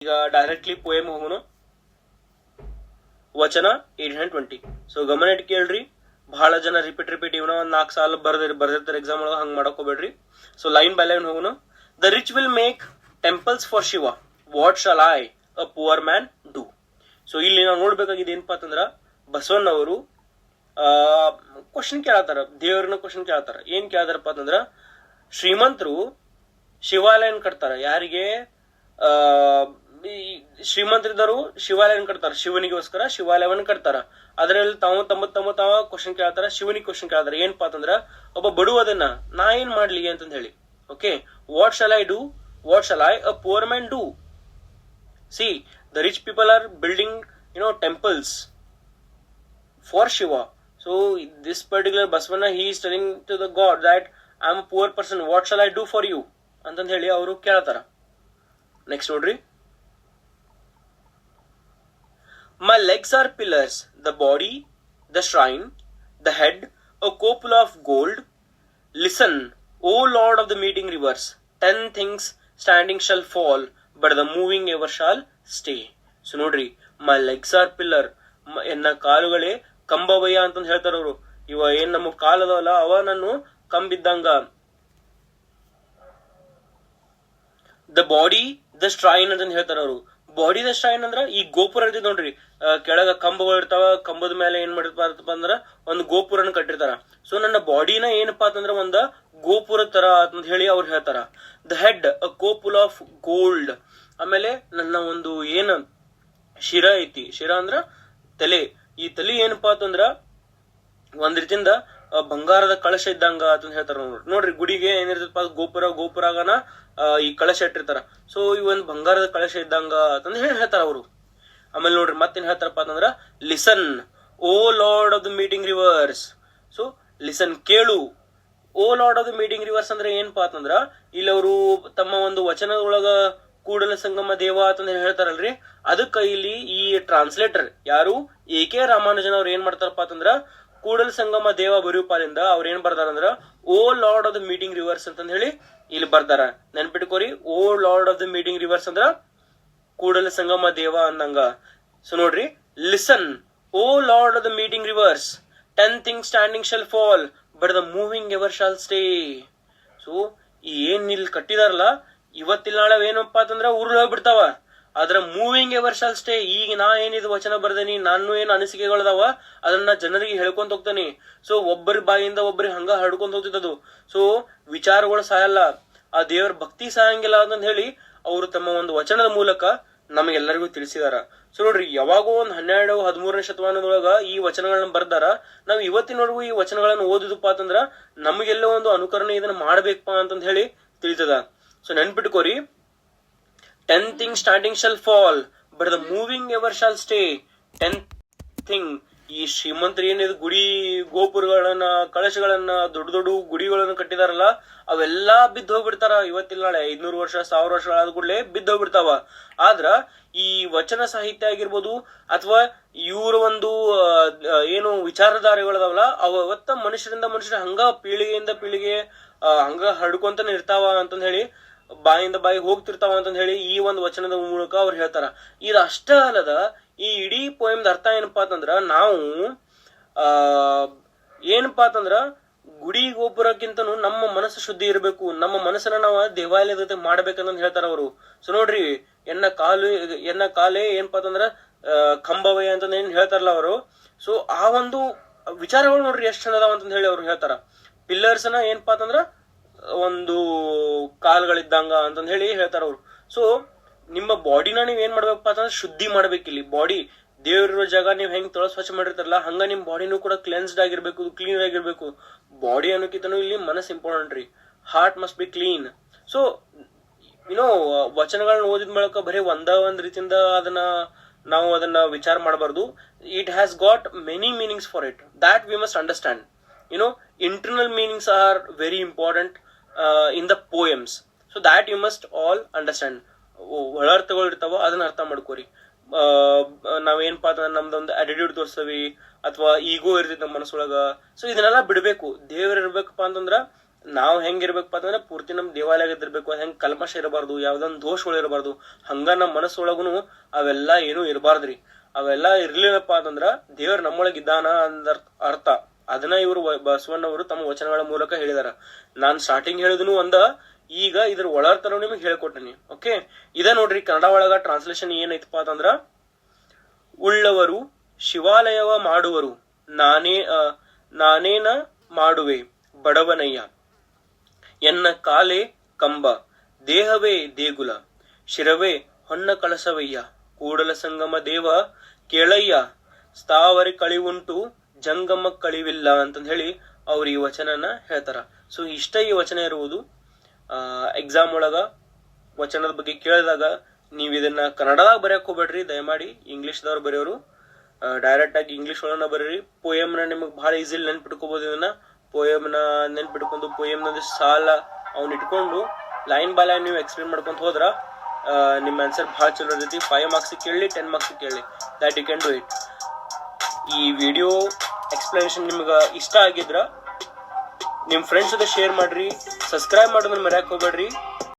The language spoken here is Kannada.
ಈಗ ಡೈರೆಕ್ಟ್ಲಿ ಪೋಯಮ್ ಹೋಗೋಣ. ವಚನ 820. ಸೊ ಗಮನ ಇಟ್ಟು ಕೇಳ್ರಿ. ಬಹಳ ಜನ ರಿಪೀಟ್ ಇವನ ಒಂದ್ 4 ಸಾಲ ಬರ್ದಿರ್ತಾರೆ ಎಕ್ಸಾಮ್ ಒಳಗೆ, ಹಂಗ್ ಮಾಡಕ್ ಹೋಗ್ಬೇಡ್ರಿ. ಸೊ ಲೈನ್ ಬೈ ಲೈನ್ ಹೋಗೋಣ. The rich will make temples for Shiva, what shall I a poor man do. So ಇಲ್ಲಿ ನಾವು ನೋಡ್ಬೇಕಾಗಿದೆ ಏನಪ್ಪಾ ಅಂತಂದ್ರ, ಬಸವಣ್ಣವರು ಕ್ವಶನ್ ಕೇಳತ್ತಾರ, ದೇವ್ರನ್ನ ಕ್ವಶನ್ ಕೇಳತ್ತಾರ. ಏನ್ ಕೇಳ್ತಾರಪ್ಪ ಅಂತಂದ್ರ, ಶ್ರೀಮಂತರು ಶಿವಾಲಯನ್ ಕಟ್ತಾರ. ಯಾರಿಗೆ? ಶ್ರೀಮಂತರಿದ್ದವರು ಶಿವಾಲಯನ ಕಟ್ತಾರ, ಶಿವನಿಗೋಸ್ಕರ ಶಿವಾಲಯವನ್ನ ಕಟ್ತಾರ. ಅದ್ರಲ್ಲಿ ತಾವ ಕ್ವಶನ್ ಕೇಳ್ತಾರ, ಶಿವನಿಗೆ ಕ್ವಶನ್ ಕೇಳ್ತಾರ. ಏನಪ್ಪಾ ಅಂತಂದ್ರ, ಒಬ್ಬ ಬಡವದನ್ನ ನಾ ಏನ್ ಮಾಡ್ಲಿ ಅಂತಂದ ಹೇಳಿ. Okay, what shall I do, what shall I a poor man do. C, the rich people are building temples for Shiva. So this particular Basavana, he is telling to the God that I am a poor person, what shall I do for you ಅಂತಂದ ಹೇಳಿ ಅವರು ಕೇಳ್ತಾರ. ನೆಕ್ಸ್ಟ್ ನೋಡ್ರಿ. My legs are pillars, the body, the shrine, the head, a copula of gold. Listen, O Lord of the meeting rivers, 10 things standing shall fall, but the moving ever shall stay. So ನೋಡ್ರಿ, my legs are pillar, ಎನ್ನ ಕಾಲುಗಳೇ ಕಂಬವಯ್ಯ ಅಂತ ಹೇಳ್ತಾರ ಅವರು. ಇವ ಏನ್ ನಮ್ಮ ಕಾಲದವಲ್ಲ, ಅವ ನಾನು ಕಂಬಿದ್ದಂಗ. ದ ಬಾಡಿ ದ ಸ್ಟ್ರೈನ್ ಅಂತ ಹೇಳ್ತಾರ ಅವರು. ಬಾಡಿ ದ ಸ್ಟ್ರೈನ್ ಅಂದ್ರ ಈ ಗೋಪುರ ಇರ್ತೈತಿ ನೋಡ್ರಿ, ಕೆಳಗ ಕಂಬಗಳು ಇರ್ತಾವ, ಕಂಬದ ಮೇಲೆ ಏನ್ ಮಾಡಿರ್ತಾರಪ್ಪ ಅಂದ್ರ ಒಂದು ಗೋಪುರನ ಕಟ್ಟಿರ್ತಾರ. ಸೊ ನನ್ನ ಬಾಡಿನ ಏನಪ್ಪಾ ಅಂತಂದ್ರ ಒಂದ ಗೋಪುರ ತರ ಅಂತ ಹೇಳಿ ಅವ್ರು ಹೇಳ್ತಾರ. The head a couple of gold. ಆಮೇಲೆ ನನ್ನ ಒಂದು ಏನ್ ಶಿರ ಐತಿ, ಶಿರ ಅಂದ್ರ ತಲೆ. ಈ ತಲೆ ಏನಪ್ಪಾ ಅಂತಂದ್ರ ಒಂದ್ ರೀತಿಯಿಂದ ಬಂಗಾರದ ಕಳಶ ಇದ್ದಂಗ ಅಂತ ಹೇಳ್ತಾರ. ನೋಡ್ರಿ, ಗುಡಿಗೆ ಏನಿರ್ತಪ್ಪ, ಗೋಪುರಾಗನ ಈ ಕಳಶ ಇಟ್ಟಿರ್ತಾರ. ಸೊ ಈ ಒಂದ್ ಬಂಗಾರದ ಕಳಶ ಇದ್ದಂಗ ಅಂತಂದ ಹೇಳ್ತಾರ ಅವರು. ಆಮೇಲೆ ನೋಡ್ರಿ ಮತ್ತೇನ್ ಹೇಳ್ತಾರಪ್ಪ ಅಂತಂದ್ರ, listen O lord of the meeting rivers. So listen, ಕೇಳು. O lord of the meeting rivers ಅಂದ್ರೆ ಏನಪ್ಪಾ ಅಂತಂದ್ರ, ಇಲ್ಲಿ ಅವರು ತಮ್ಮ ಒಂದು ವಚನದೊಳಗ ಕೂಡಲ ಸಂಗಮ ದೇವ ಅಂತ ಹೇಳ್ತಾರಲ್ರಿ, ಅದಕ್ಕ ಇಲ್ಲಿ ಈ ಟ್ರಾನ್ಸ್ಲೇಟರ್ ಯಾರು, A.K. ರಾಮಾನುಜನ್ ಅವ್ರು ಏನ್ ಮಾಡ್ತಾರಪ್ಪ ಅಂತಂದ್ರ, ಕೂಡಲ ಸಂಗಮ ದೇವ ಬರೆಯುಪಾಲಿಂದ ಅವ್ರ ಏನ್ ಬರ್ತಾರಂದ್ರ O lord of the meeting rivers ಅಂತ ಹೇಳಿ ಇಲ್ಲಿ ಬರ್ತಾರ. ನೆನ್ಪಿಟ್ಕೋರಿ, O lord of the meeting rivers ಅಂದ್ರ ಕೂಡಲ ಸಂಗಮ ದೇವ ಅಂದಂಗ. ಸೊ ನೋಡ್ರಿ, listen O lord of the meeting rivers, 10 things standing shall fall, but the moving ever shall stay. So ಏನ್ ಇಲ್ಲಿ ಕಟ್ಟಿದಾರಲ್ಲ, ಇವತ್ತಿನ ನಾಳೆ ಏನಪ್ಪಾ ಅಂತಂದ್ರ ಉರುಳು ಹೋಗ್ಬಿಡ್ತಾವ, ಆದ್ರ ಮೂವಿಂಗ್ ಎವರ್ ಶಾಲ್ ಸ್ಟೇ. ಈಗ ನಾ ಏನಿದು ವಚನ ಬರ್ದೇನಿ, ನಾನು ಏನ್ ಅನಿಸಿಕೆಗಳದಾವ ಅದನ್ನ ಜನರಿಗೆ ಹೇಳ್ಕೊಂತ ಹೋಗ್ತಾನಿ. ಸೊ ಒಬ್ಬರ ಬಾಯಿಂದ ಒಬ್ಬರಿಗೆ ಹಂಗ ಹಡ್ಕೊಂತ ಹೋಗ್ತಿದ್ದದು. ಸೊ ವಿಚಾರಗಳು ಸಾಯಲ್ಲ, ಆ ದೇವರ ಭಕ್ತಿ ಸಾಯಂಗಿಲ್ಲ ಅಂತ ಹೇಳಿ ಅವರು ತಮ್ಮ ಒಂದು ವಚನದ ಮೂಲಕ ನಮಗೆಲ್ಲರಿಗೂ ತಿಳಿಸಿದಾರ. ಸೊ ನೋಡ್ರಿ, ಯಾವಾಗೋ ಒಂದ್ 12-13ನೇ ಶತಮಾನದೊಳಗ ಈ ವಚನಗಳನ್ನ ಬರ್ದಾರ. ನಾವ್ ಇವತ್ತಿನವರೆಗೂ ಈ ವಚನಗಳನ್ನ ಓದಿದಪ್ಪ ಅಂತಂದ್ರ ನಮಗೆಲ್ಲೋ ಒಂದು ಅನುಕರಣೆ ಇದನ್ನ ಮಾಡ್ಬೇಕಪ್ಪ ಅಂತಂದ ಹೇಳಿ ತಿಳಿತದ. ಸೊ ನೆನ್ಪಿಟ್ಕೋರಿ, 10 things standing shall fall, but the moving ever shall stay. 10th thing, ಈ ಶ್ರೀಮಂತರು ಏನಿದು ಗುಡಿ ಗೋಪುರಗಳನ್ನ ಕಳಶಗಳನ್ನ ದೊಡ್ಡ ದೊಡ್ಡ ಗುಡಿಗಳನ್ನ ಕಟ್ಟಿದಾರಲ್ಲ, ಅವೆಲ್ಲಾ ಬಿದ್ದು ಹೋಗ್ಬಿಡ್ತಾರ. ಇವತ್ತಿನ ನಾಳೆ 500 ವರ್ಷ 1000 ವರ್ಷಗಳಾದ ಕೂಡಲೇ ಬಿದ್ದು ಹೋಗ್ಬಿಡ್ತಾವ. ಆದ್ರ ಈ ವಚನ ಸಾಹಿತ್ಯ ಆಗಿರ್ಬೋದು ಅಥವಾ ಇವ್ರ ಒಂದು ಏನು ವಿಚಾರಧಾರೆಗಳದಾವಲ್ಲ, ಅವತ್ತ ಮನುಷ್ಯರಿಂದ ಮನುಷ್ಯರ ಹಂಗ ಪೀಳಿಗೆಯಿಂದ ಪೀಳಿಗೆ ಹಂಗ ಹರಡ್ಕೊಂತಾನೆ ಇರ್ತಾವ ಅಂತಂದ ಹೇಳಿ, ಬಾಯಿಂದ ಬಾಯಿ ಹೋಗ್ತಿರ್ತಾವ ಅಂತ ಹೇಳಿ ಈ ಒಂದು ವಚನದ ಮೂಲಕ ಅವ್ರು ಹೇಳ್ತಾರ. ಇದು ಅಷ್ಟ ಅಲ್ಲದ, ಈ ಇಡೀ ಪೋಯಮ್ದ ಅರ್ಥ ಏನಪ್ಪಾ ಅಂತಂದ್ರ, ನಾವು ಏನಪ್ಪಾ ಅಂತಂದ್ರ ಗುಡಿ ಗೋಪುರಕ್ಕಿಂತನೂ ನಮ್ಮ ಮನಸ್ಸು ಶುದ್ಧಿ ಇರಬೇಕು, ನಮ್ಮ ಮನಸ್ಸನ್ನ ನಾವು ದೇವಾಲಯದ ಜೊತೆ ಮಾಡ್ಬೇಕಂತ ಹೇಳ್ತಾರ ಅವರು. ಸೊ ನೋಡ್ರಿ, ಎನ್ನ ಕಾಲೇ ಏನಪ್ಪಾ ಅಂತಂದ್ರ ಕಂಬವಯ್ಯ ಅಂತ ಏನ್ ಹೇಳ್ತಾರಲ್ಲ ಅವರು. ಸೊ ಆ ಒಂದು ವಿಚಾರಗಳು ನೋಡ್ರಿ ಎಷ್ಟ್ ಚಂದ ಅದಾವ ಅಂತ ಹೇಳಿ ಅವ್ರು ಹೇಳ್ತಾರ. ಪಿಲ್ಲರ್ಸ್ ನ ಏನಪ್ಪಾ ಅಂತಂದ್ರ ಒಂದು ಕಾಲ್ಗಳಿದ್ದಂಗ ಅಂತಂದ ಹೇಳಿ ಹೇಳ್ತಾರ ಅವ್ರು. ಸೊ ನಿಮ್ಮ ಬಾಡಿನ ನೀವ್ ಏನ್ ಮಾಡ್ಬೇಕಪ್ಪ ಅಂತಂದ್ರೆ ಶುದ್ಧಿ ಮಾಡ್ಬೇಕಿಲ್ಲಿ. ಬಾಡಿ ದೇವ್ರಿರೋ ಜಾಗ ನೀವ್ ಹೆಂಗ್ ತೊಳ ಸ್ವಚ್ಛ ಮಾಡಿರ್ತಾರಲ್ಲ, ಹಂಗ ನಿಮ್ ಬಾಡಿನೂ ಕೂಡ ಕ್ಲೆನ್ಸ್ಡ್ ಆಗಿರ್ಬೇಕು, ಕ್ಲೀನ್ ಆಗಿರ್ಬೇಕು. ಬಾಡಿ ಅನ್ನೋಕ್ಕಿಂತನೂ ಇಲ್ಲಿ ಮನಸ್ಸು ಇಂಪಾರ್ಟೆಂಟ್ ರೀ. Heart must be clean. So ವಚನಗಳನ್ನ ಓದಿದ ಮೂಲಕ ಬರೀ ಒಂದ್ ರೀತಿಯಿಂದ ನಾವು ಅದನ್ನ ವಿಚಾರ ಮಾಡಬಾರ್ದು. It has got many meanings for it, that we must understand. Internal meanings are very important in the poems, so that you must all understand. ಒಳರ್ಥಗಳು ಇರ್ತಾವ, ಅದನ್ನ ಅರ್ಥ ಮಾಡ್ಕೋರಿ. ನಾವೇನಪ್ಪಾ ಅಂತಂದ್ರೆ ನಮ್ದೊಂದು ಆಟಿಟ್ಯೂಡ್ ತೋರಿಸ್ತೀವಿ ಅಥವಾ ಈಗೋ ಇರ್ತೈತಿ ನಮ್ಮ ಮನಸ್ಸೊಳಗ. ಸೊ ಇದನ್ನೆಲ್ಲ ಬಿಡ್ಬೇಕು. ದೇವ್ರ ಇರ್ಬೇಕಪ್ಪ ಅಂತಂದ್ರ ನಾವು ಹೆಂಗಿರ್ಬೇಕಪ್ಪ ಅಂತಂದ್ರೆ ಪೂರ್ತಿ ನಮ್ ದೇವಾಲಯದ ಇರ್ಬೇಕು, ಹೆಂಗ್ ಕಲ್ಮಶ ಇರಬಾರ್ದು, ಯಾವ್ದೊಂದ್ ದೋಷಗಳು ಇರಬಾರ್ದು, ಹಂಗ ನಮ್ಮ ಮನಸ್ಸೊಳಗುನು ಅವೆಲ್ಲಾ ಏನು ಇರಬಾರ್ದ್ರಿ. ಅವೆಲ್ಲಾ ಇರ್ಲಿಲ್ಲಪ್ಪ ಅಂತಂದ್ರ ದೇವ್ರ ನಮ್ಮೊಳಗ್ ಇದ್ದಾನ ಅಂದ ಅರ್ಥ. ಅದನ್ನ ಇವರು ಬಸವಣ್ಣವರು ತಮ್ಮ ವಚನಗಳ ಮೂಲಕ ಹೇಳಿದಾರ. ನಾನ್ ಸ್ಟಾರ್ಟಿಂಗ್ ಹೇಳಿದ್ನು ಈಗ ಇದ್ರ ಒಳರ್ತನ ನಿಮಗೆ ಹೇಳ್ಕೊಟ್ಟನಿ. ಓಕೆ, ಇದ ನೋಡ್ರಿ ಕನ್ನಡ ಒಳಗ ಟ್ರಾನ್ಸ್ಲೇಷನ್ ಏನೈತಪ್ಪ ಅಂತಂದ್ರ, ಉಳ್ಳವರು ಶಿವಾಲಯವ ಮಾಡುವರು, ನಾನೇನ ಮಾಡುವೆ ಬಡವನಯ್ಯ, ಎನ್ನ ಕಾಲೇ ಕಂಬ, ದೇಹವೇ ದೇಗುಲ, ಶಿರವೇ ಹೊನ್ನ ಕಳಸವಯ್ಯ, ಕೂಡಲ ಸಂಗಮ ದೇವ ಕೇಳಯ್ಯ, ಸ್ಥಾವರಿ ಕಳಿವುಂಟು ಜಂಗಮ ಕಳಿವಿಲ್ಲ ಅಂತಂದ ಹೇಳಿ ಅವ್ರು ಈ ವಚನನ ಹೇಳ್ತಾರ. ಸೊ ಇಷ್ಟ ಈ ವಚನ ಇರುವುದು. ಎಕ್ಸಾಮ್ ಒಳಗ ವಚನದ ಬಗ್ಗೆ ಕೇಳಿದಾಗ ನೀವ್ ಇದನ್ನ ಕನ್ನಡದಾಗ ಬರೆಯಕ್ ಹೋಗ್ಬೇಡ್ರಿ, ದಯಮಾಡಿ ಇಂಗ್ಲಿಷ್ದವ್ರು ಬರೆಯೋರು ಡೈರೆಕ್ಟ್ ಆಗಿ ಇಂಗ್ಲಿಷ್ ಒಳನ ಬರೀರಿ. ಪೋಯಮ್ನ ನಿಮಗ್ ಬಹಳ ಈಸಿಲಿ ನೆನ್ಪಿಟ್ಕೋಬಹುದು. ಇದನ್ನ ಪೋಯಮ್ನ ನೆನ್ಪಿಟ್ಕೊಂಡು ಪೋಯಮ್ನ ಸಾಲ ಅವ್ನ ಇಟ್ಕೊಂಡು ಲೈನ್ ಬೈ ಲೈನ್ ನೀವು ಎಕ್ಸ್ಪ್ಲೇನ್ ಮಾಡ್ಕೊಂತ ಹೋದ್ರ ನಿಮ್ಮ ಆನ್ಸರ್ ಬಹಳ ಚಲೋ ಇರ್ತೈತಿ. 5 ಮಾರ್ಕ್ಸ್ ಕೇಳಿ 10 ಮಾರ್ಕ್ಸ್ ಕೇಳಿ, that you can do it. ಈ ವಿಡಿಯೋ ಎಕ್ಸ್ಪ್ಲನೇಷನ್ ನಿಮ್ಗೆ ಇಷ್ಟ ಆಗಿದ್ರ ನಿಮ್ ಫ್ರೆಂಡ್ಸ್ ಜೊತೆ ಶೇರ್ ಮಾಡ್ರಿ, ಸಬ್ಸ್ಕ್ರೈಬ್ ಮಾಡೋದನ್ನ ಮರ್ಯಾಕ್ ಹೋಗ್ಬೇಡ್ರಿ.